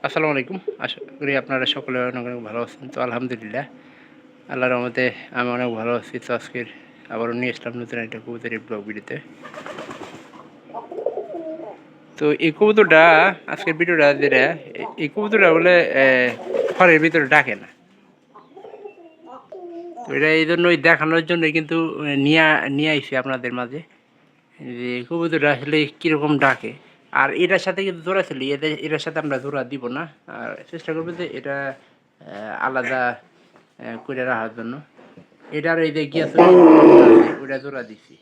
আসসালামু আলাইকুম। আশা করি আপনারা সকলে অনেক, অনেক ভালো আছেন। তো আলহামদুলিল্লাহ আল্লাহর রহমতে আমি অনেক ভালো আছি। তো আজকের আবারও নিয়ে আসলাম নতুন একটা কবুতরের ব্লগ ভিডিওতে। তো এই কবুতরটা আজকের ভিডিওটা যেটা এই কবুতরটা বলে ঘরের ভিতরে ডাকে না। তো এটা এই জন্যই দেখানোর জন্যই কিন্তু নিয়ে আইছি আপনাদের মাঝে যে কবুতরটা আসলে কীরকম ডাকে। আর এটার সাথে কিন্তু জোড়া ছিল, এটার সাথে আমরা জোড়া দিব না। আর চেষ্টা করবো যে এটা আলাদা করে রাখার জন্য। এটার এই যে গিয়েছে ওটা জোড়া দিছি।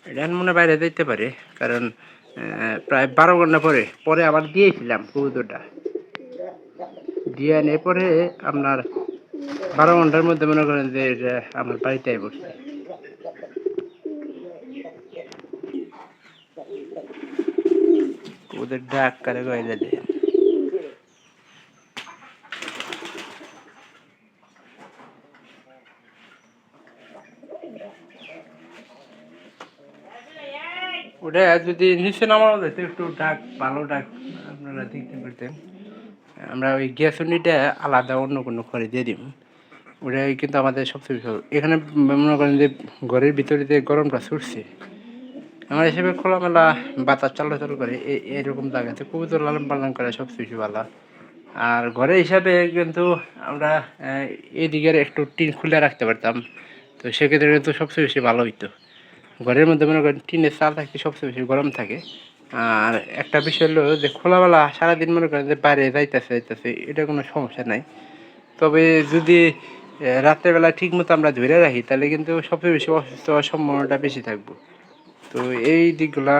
এটা মনে বাইরে যেতে পারে, কারণ প্রায় 12 ঘন্টা পরে পরে আবার দিয়েছিলাম কবুতরটা। দিয়ে আনে পরে আপনার 12 ঘন্টার মধ্যে মনে করেন যে এটা আমার বাড়িতে বসছে। ওদের ডাক কারে গাইলে দেয়। ওটা যদি নিচে নামানো যেত একটু ডাক ভালো ডাক আপনারা দেখতে পারতেন। আমরা ওই গ্যাস উনিটা আলাদা অন্য কোনো ঘরে দিয়ে দিব। ওটাই কিন্তু আমাদের সবচেয়ে বেশি এখানে মনে করেন যে ঘরের ভিতরে যে গরমটা ছুটছে, আমার হিসেবে খোলামেলা বাতাস চলাচল করে এরকম জায়গাতে কবুতর লালন পালন করা সবচেয়ে বেশি ভালো। আর ঘরের হিসাবে কিন্তু আমরা এদিকের একটু টিন খুলে রাখতে পারতাম, তো সেক্ষেত্রে কিন্তু সবচেয়ে বেশি ভালো হইতো। ঘরের মধ্যে মনে করেন টিনের চাল থাকতে সবচেয়ে বেশি গরম থাকে। আর একটা বিষয় হলো যে খোলামেলা সারাদিন মনে করেন যে বাইরে যাইতেছে এটা কোনো সমস্যা নাই। তবে যদি রাত্রেবেলা ঠিক মতো আমরা ধরে রাখি তাহলে কিন্তু সবচেয়ে বেশি অসুস্থ হওয়ার সম্ভাবনাটা বেশি থাকবো। তো এই দিকগুলা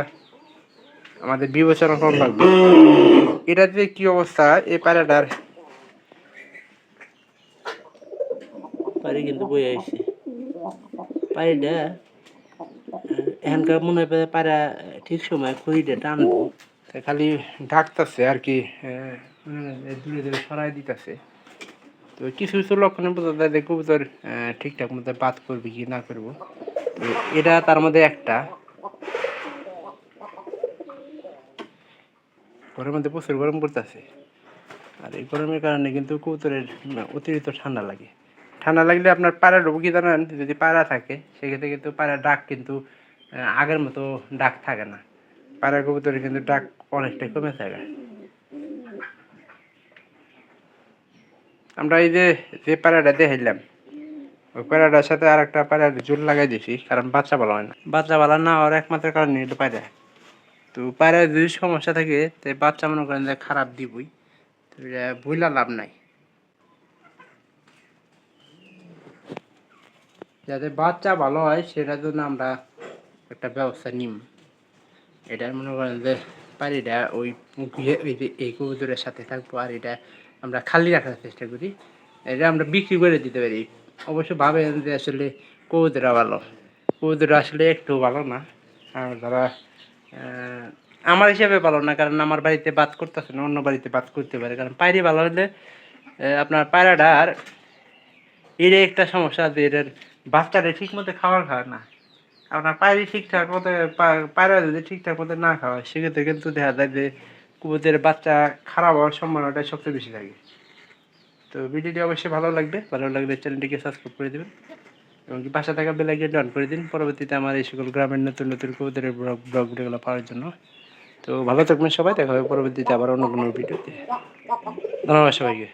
আমাদের বিবেচনা করা লাগবে। এটা যে কি অবস্থা এই পায়রাটার পারি কিন্তু বই আইছে পায়রাটা এখানকার মনে হয় পায়রা ঠিক সময় খড়িটা টানবো, তাই খালি ডাকতেছে আর কি, দূরে দূরে সরাই দিতেছে। তো কিছু কিছু লক্ষণে বোঝা যায় যে কবুতর ঠিকঠাক মতো বাদ করবে কি না করবো। তো এটা তার মধ্যে একটা। ঘরের মধ্যে প্রচুর গরম পড়তেছে, আর এই গরমের কারণে কিন্তু কবুতরের অতিরিক্ত ঠান্ডা লাগে। ঠান্ডা লাগলে আপনার পায়রা ঢুকবো কি জানেন, যদি পায়রা থাকে সেক্ষেত্রে কিন্তু পায়রা ডাক কিন্তু আগের মতো ডাক থাকে না। পায়রা কবুতরের কিন্তু ডাক অনেকটাই কমে থাকে। আমরা এই যে যে পায়রাটা দেখাইলাম ওই পায়রাটার সাথে আর একটা পায়রার জোর লাগাই দিছি, কারণ বাচ্চা ভালো হয় না। বাচ্চা ভালো না হওয়ার একমাত্র কারণ এটা পায়রা। তো পায়রার যদি সমস্যা থাকে তো বাচ্চা মনে করেন যে খারাপ দিবই, তো এটা বইলা লাভ নাই। যাতে বাচ্চা ভালো হয় সেটার জন্য আমরা একটা ব্যবস্থা নিম। এটা মনে করেন যে পায়রাটা ওই ওই যে এই কবুতরের সাথে থাকবো, আর এটা আমরা খালি রাখার চেষ্টা করি। এটা আমরা বিক্রি করে দিতে পারি। অবশ্য ভাবেন যে আসলে কবুতরা ভালো, কবুতরা আসলে একটু ভালো না। আর যারা আমার হিসাবে ভালো না, কারণ আমার বাড়িতে বাদ করতেছে না, অন্য বাড়িতে বাদ করতে পারে। কারণ পায়রি ভালো হলে আপনার পায়রাটার এর একটা সমস্যা আছে, এটার বাচ্চারা ঠিক মতো খাবার খায় না। আপনার পায়রি ঠিকঠাক মতো পায়রা যদি ঠিকঠাক মতো না খাওয়ায় সেক্ষেত্রে কিন্তু দেখা যায় যে কবুতরের বাচ্চা খারাপ হওয়ার সম্ভাবনাটা সবচেয়ে বেশি থাকে। তো ভিডিওটি অবশ্যই ভালো লাগবে, ভালো লাগলে চ্যানেলটিকে সাবস্ক্রাইব করে দেবেন এবং কি পাশে থাকা বেল আইকনটি অন করে দিন পরবর্তীতে আমার এই সকল গ্রামের নতুন নতুন কবুতরের ব্লগ ভিডিওগুলো পাওয়ার জন্য। তো ভালো থাকবেন সবাই, দেখা হবে পরবর্তীতে আবার অন্য কোনো ভিডিওতে। ধন্যবাদ সবাইকে।